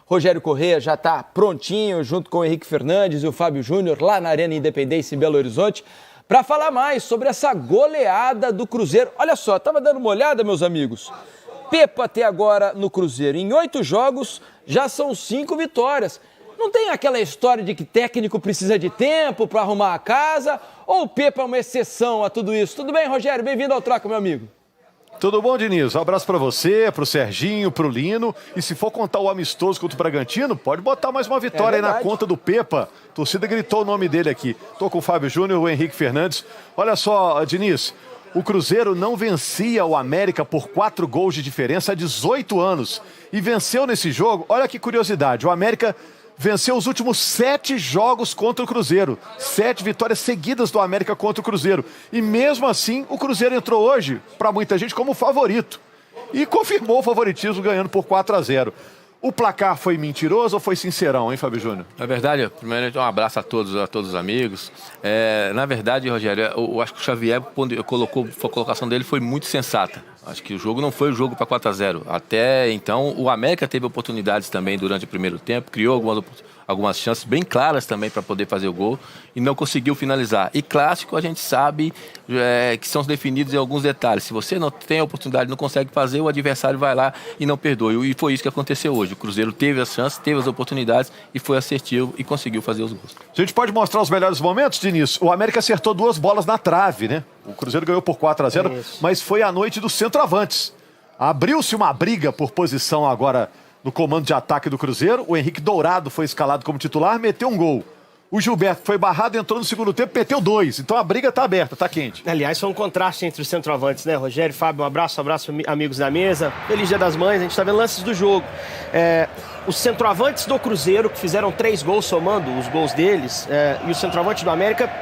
Rogério Corrêa já está prontinho, junto com o Henrique Fernandes e o Fábio Júnior, lá na Arena Independência em Belo Horizonte, para falar mais sobre essa goleada do Cruzeiro. Olha só, estava dando uma olhada, meus amigos. Pepa até agora no Cruzeiro, em 8 jogos, já são 5 vitórias. Não tem aquela história de que técnico precisa de tempo para arrumar a casa? Ou o Pepa é uma exceção a tudo isso? Tudo bem, Rogério? Bem-vindo ao Troca, meu amigo. Tudo bom, Diniz? Um abraço para você, para o Serginho, para o Lino. E se for contar o amistoso contra o Bragantino, pode botar mais uma vitória aí na conta do Pepa. A torcida gritou o nome dele aqui. Tô com o Fábio Júnior e o Henrique Fernandes. Olha só, Diniz, o Cruzeiro não vencia o América por 4 gols de diferença há 18 anos. E venceu nesse jogo, olha que curiosidade, o América venceu os últimos 7 jogos contra o Cruzeiro. 7 vitórias seguidas do América contra o Cruzeiro. E mesmo assim, o Cruzeiro entrou hoje, para muita gente, como favorito. E confirmou o favoritismo ganhando por 4-0. O placar foi mentiroso ou foi sincerão, hein, Fábio Júnior? Na verdade, primeiro um abraço a todos os amigos. Na verdade, Rogério, eu acho que o Xavier, quando a colocação dele foi muito sensata. Acho que o jogo não foi o jogo para 4-0. Até então, o América teve oportunidades também durante o primeiro tempo, criou algumas chances bem claras também para poder fazer o gol e não conseguiu finalizar. E clássico, a gente sabe que são definidos em alguns detalhes. Se você não tem a oportunidade, não consegue fazer, o adversário vai lá e não perdoe. E foi isso que aconteceu hoje. O Cruzeiro teve as chances, teve as oportunidades e foi assertivo e conseguiu fazer os gols. A gente pode mostrar os melhores momentos, Diniz? O América acertou 2 bolas na trave, né? O Cruzeiro ganhou por 4-0, mas foi a noite dos centroavantes. Abriu-se uma briga por posição agora no comando de ataque do Cruzeiro. O Henrique Dourado foi escalado como titular, meteu um gol. O Gilberto foi barrado, entrou no segundo tempo, meteu 2. Então a briga tá aberta, tá quente. Aliás, foi um contraste entre os centroavantes, né? Rogério, Fábio, um abraço, amigos da mesa. Feliz Dia das Mães, a gente tá vendo lances do jogo. Os centroavantes do Cruzeiro, que fizeram 3 gols somando os gols deles, e o centroavante do América,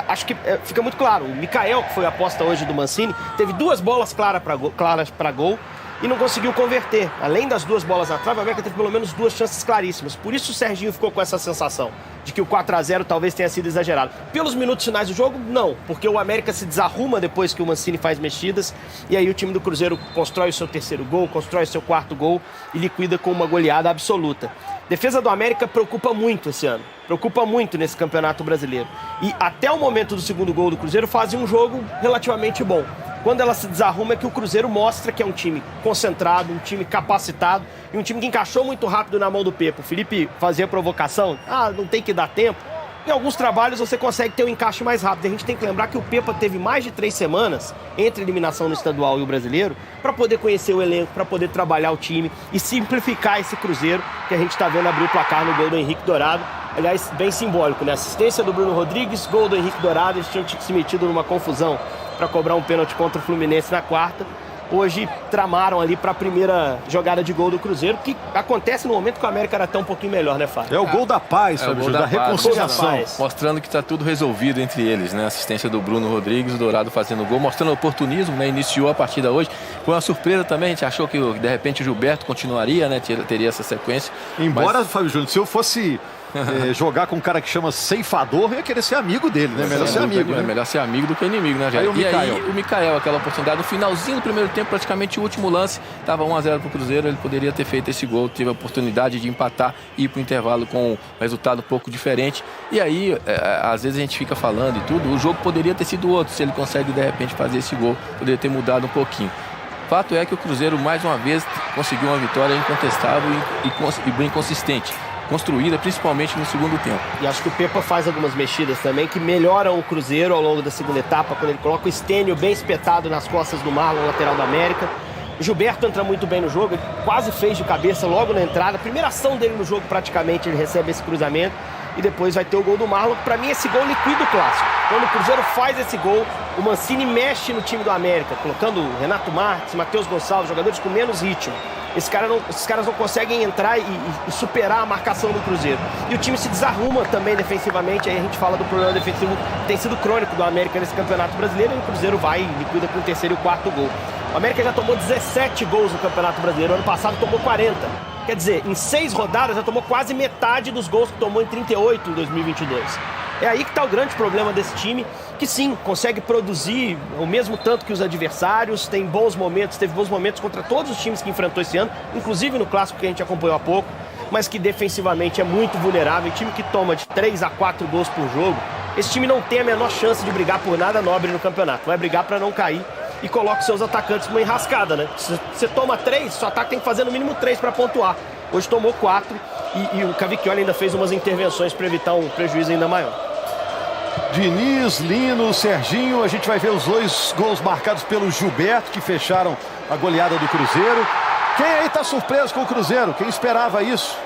acho que fica muito claro. O Mikael, que foi a aposta hoje do Mancini, teve 2 bolas claras para gol e não conseguiu converter. Além das 2 bolas na trave, a América teve pelo menos 2 chances claríssimas. Por isso o Serginho ficou com essa sensação de que o 4-0 talvez tenha sido exagerado. Pelos minutos finais do jogo, não, porque o América se desarruma depois que o Mancini faz mexidas e aí o time do Cruzeiro constrói o seu 3º gol, constrói o seu 4º gol e liquida com uma goleada absoluta. Defesa do América preocupa muito esse ano, preocupa muito nesse Campeonato Brasileiro. E até o momento do 2º gol do Cruzeiro fazem um jogo relativamente bom. Quando ela se desarruma é que o Cruzeiro mostra que é um time concentrado, um time capacitado e um time que encaixou muito rápido na mão do Pepa. O Felipe fazia provocação, não tem que dar tempo. Em alguns trabalhos você consegue ter um encaixe mais rápido. A gente tem que lembrar que o Pepa teve mais de 3 semanas entre a eliminação no estadual e o brasileiro para poder conhecer o elenco, para poder trabalhar o time e simplificar esse Cruzeiro que a gente está vendo abrir o placar no gol do Henrique Dourado. Aliás, bem simbólico, né? Assistência do Bruno Rodrigues, gol do Henrique Dourado, eles tinham se metido numa confusão para cobrar um pênalti contra o Fluminense na quarta. Hoje tramaram ali para a primeira jogada de gol do Cruzeiro, que acontece no momento que o América era até um pouquinho melhor, né, Fábio? É o gol da paz, Fábio Júnior, da reconciliação. Mostrando que está tudo resolvido entre eles, né? Assistência do Bruno Rodrigues, o Dourado fazendo o gol, mostrando oportunismo, né? Iniciou a partida hoje. Foi uma surpresa também, a gente achou que de repente o Gilberto continuaria, né? Teria essa sequência. Embora, Fábio Júnior, se eu fosse jogar com um cara que chama ceifador, eu ia querer ser amigo dele, né? Melhor ser amigo, né? Melhor ser amigo do que inimigo, né, Jair? E aí o Mikael, aquela oportunidade, no finalzinho do primeiro tempo, praticamente o último lance, estava 1-0 pro Cruzeiro, ele poderia ter feito esse gol, teve a oportunidade de empatar e ir pro intervalo com um resultado um pouco diferente. E aí, às vezes a gente fica falando e tudo, o jogo poderia ter sido outro, se ele consegue de repente fazer esse gol, poderia ter mudado um pouquinho. Fato é que o Cruzeiro, mais uma vez, conseguiu uma vitória incontestável e bem consistente, construída principalmente no segundo tempo. E acho que o Pepa faz algumas mexidas também que melhoram o Cruzeiro ao longo da segunda etapa, quando ele coloca o Stênio bem espetado nas costas do Marlon, lateral do América. O Gilberto entra muito bem no jogo, ele quase fez de cabeça logo na entrada. A primeira ação dele no jogo, praticamente, ele recebe esse cruzamento e depois vai ter o gol do Marlon. Para mim, esse gol liquida o clássico. Quando o Cruzeiro faz esse gol, o Mancini mexe no time do América, colocando Renato Marques, Matheus Gonçalves, jogadores com menos ritmo. Esses caras não conseguem entrar e superar a marcação do Cruzeiro. E o time se desarruma também defensivamente. Aí a gente fala do problema defensivo que tem sido crônico do América nesse Campeonato Brasileiro. E o Cruzeiro vai e liquida com o 3º e o 4º gol. O América já tomou 17 gols no Campeonato Brasileiro. Ano passado tomou 40. Quer dizer, em 6 rodadas já tomou quase metade dos gols que tomou em 38 em 2022. É aí que está o grande problema desse time, que sim, consegue produzir o mesmo tanto que os adversários, tem bons momentos, teve bons momentos contra todos os times que enfrentou esse ano, inclusive no clássico que a gente acompanhou há pouco, mas que defensivamente é muito vulnerável. Time que toma de 3 a 4 gols por jogo, esse time não tem a menor chance de brigar por nada nobre no campeonato. Vai brigar para não cair e coloca seus atacantes numa enrascada, né? Se você toma 3, seu ataque tem que fazer no mínimo 3 para pontuar. Hoje tomou 4 e o Cavicchioli ainda fez umas intervenções para evitar um prejuízo ainda maior. Diniz, Lino, Serginho, a gente vai ver os 2 gols marcados pelo Gilberto, que fecharam a goleada do Cruzeiro. Quem aí tá surpreso com o Cruzeiro? Quem esperava isso?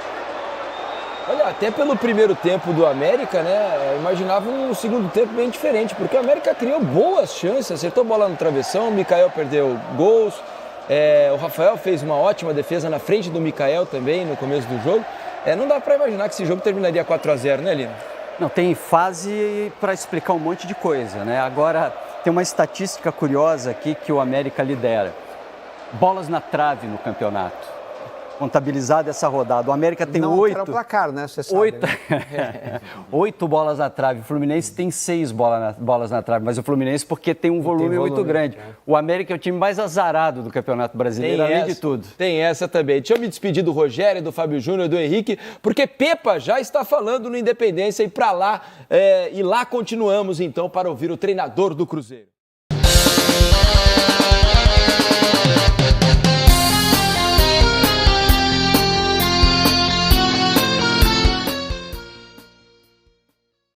Olha, até pelo primeiro tempo do América, né, eu imaginava um segundo tempo bem diferente, porque o América criou boas chances, acertou bola no travessão, o Mikael perdeu gols, o Rafael fez uma ótima defesa na frente do Mikael também no começo do jogo. Não dá para imaginar que esse jogo terminaria 4-0, né, Lino? Não, tem fase para explicar um monte de coisa, né? Agora, tem uma estatística curiosa aqui que o América lidera. Bolas na trave no campeonato. Contabilizada essa rodada. O América tem 8. Não, o placar, né? Você sabe. 8 bolas na trave. O Fluminense tem 6 bolas na trave, mas o Fluminense porque tem um volume muito grande. O América é o time mais azarado do Campeonato Brasileiro, além de tudo. Tem essa também. Deixa eu me despedir do Rogério, do Fábio Júnior, do Henrique, porque Pepa já está falando no Independência e para lá, e lá continuamos então para ouvir o treinador do Cruzeiro.